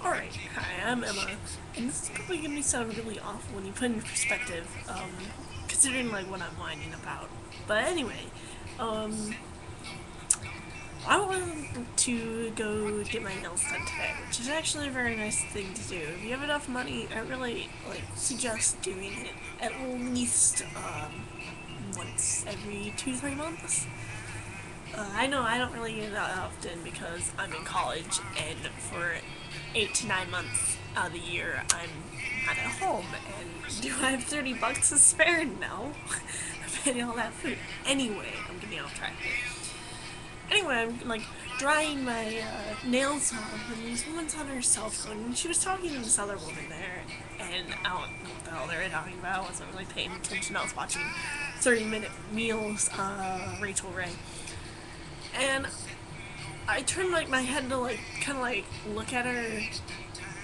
Alright, hi, I'm Emma, and this is probably going to sound really awful when you put it in perspective, considering, like, what I'm whining about. But anyway, um, I wanted to go get my nails done today, which is actually a very nice thing to do. If you have enough money, I really, suggest doing it at least, once every 2 to 3 months. I know I don't really get it that often because I'm in college, and for 8 to 9 months out of the year, I'm not at home. And do I have $30 to spare? No. I'm paying all that food. Anyway, I'm getting off track here. Anyway, I'm like drying my nails off, and this woman's on her cell phone, and she was talking to this other woman there, and I don't know what the hell they were talking about. I wasn't really paying attention. I was watching 30-minute meals, Rachel Ray. And I turned like my head to like kind of like look at her,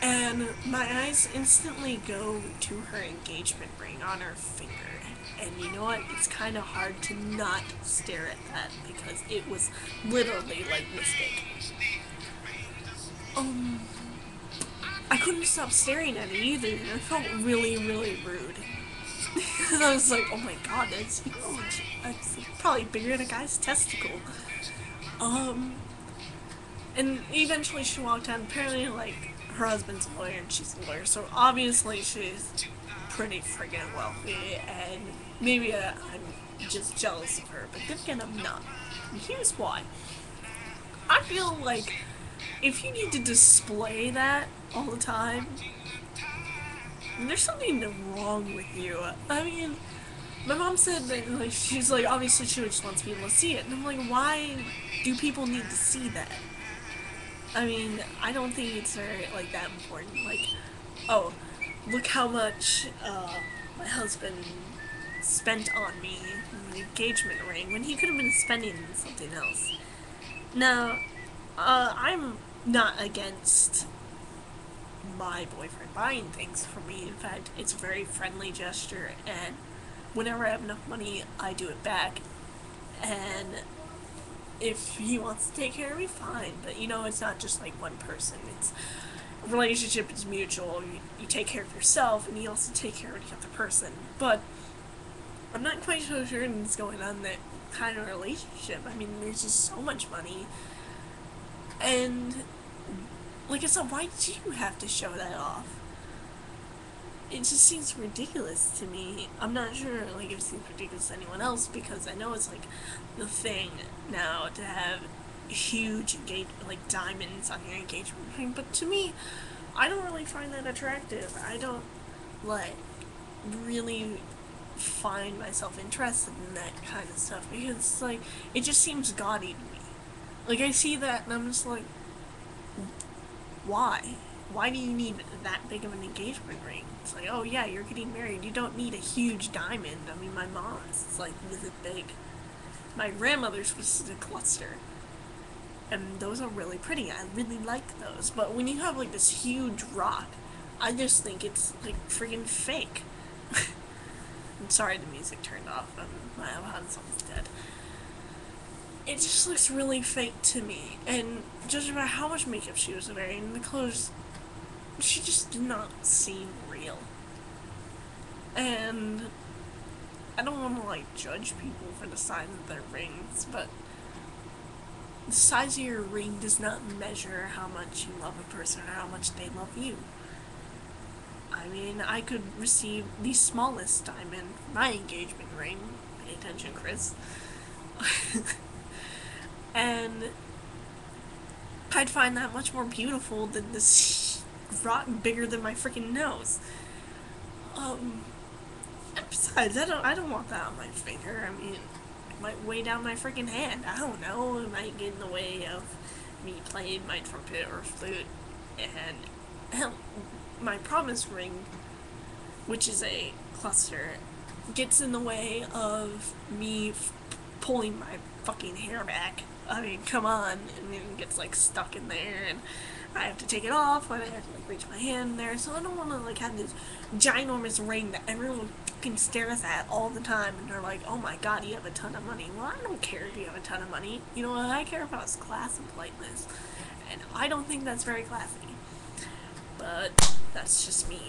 and my eyes instantly go to her engagement ring on her finger. And you know what? It's kind of hard to not stare at that because it was literally like mystic. Um, I couldn't stop staring at it either, and I felt really, really rude. Because I was like, oh my god, that's huge. That's probably bigger than a guy's testicle. Um, And eventually she walked out. Apparently, like, her husband's a lawyer and she's a lawyer, so obviously she's pretty friggin' wealthy, and maybe I'm just jealous of her, but then again, I'm not. And here's why. I feel like if you need to display that all the time, there's something wrong with you. I mean, my mom said that, like, she's like, obviously she just wants people to see it, and I'm like, why do people need to see that? I mean, I don't think it's very, like, that important. Like, oh, look how much my husband spent on me in the engagement ring when he could have been spending something else. Now, I'm not against my boyfriend buying things for me. In fact, it's a very friendly gesture, and whenever I have enough money, I do it back. And if he wants to take care of me, fine. But you know, it's not just like one person. It's a relationship is mutual. You take care of yourself, and you also take care of the other person. But I'm not quite so sure what's going on in that kind of relationship. I mean, there's just so much money, and like I said, why do you have to show that off? It just seems ridiculous to me. I'm not sure like if it seems ridiculous to anyone else because I know it's like the thing now to have huge like diamonds on your engagement ring, but to me, I don't really find that attractive. I don't like really find myself interested in that kind of stuff because like it just seems gaudy to me. Like I see that and I'm just like, why? Why do you need that big of an engagement ring? It's like, oh yeah, you're getting married. You don't need a huge diamond. I mean, my mom's it's like this big. My grandmother's was a cluster, and those are really pretty. I really like those. But when you have like this huge rock, I just think it's like friggin' fake. I'm sorry, the music turned off. My headphone's dead. It just looks really fake to me, and judging by how much makeup she was wearing, the clothes, she just did not seem real. And I don't want to like judge people for the size of their rings, but the size of your ring does not measure how much you love a person or how much they love you. I mean, I could receive the smallest diamond for my engagement ring. Pay attention, Chris. And I'd find that much more beautiful than this rock bigger than my freaking nose. Um, and besides, I don't want that on my finger. I mean, it might weigh down my freaking hand. I don't know. It might get in the way of me playing my trumpet or flute. And hell, my promise ring, which is a cluster, gets in the way of me pulling my fucking hair back. I mean, come on. And then it gets like stuck in there, and I have to take it off when I have to like reach my hand there. So I don't want to like have this ginormous ring that everyone fucking stares at all the time, and they're like, "Oh my god, you have a ton of money." Well, I don't care if you have a ton of money. You know what I care about is class and politeness, and I don't think that's very classy. but that's just me.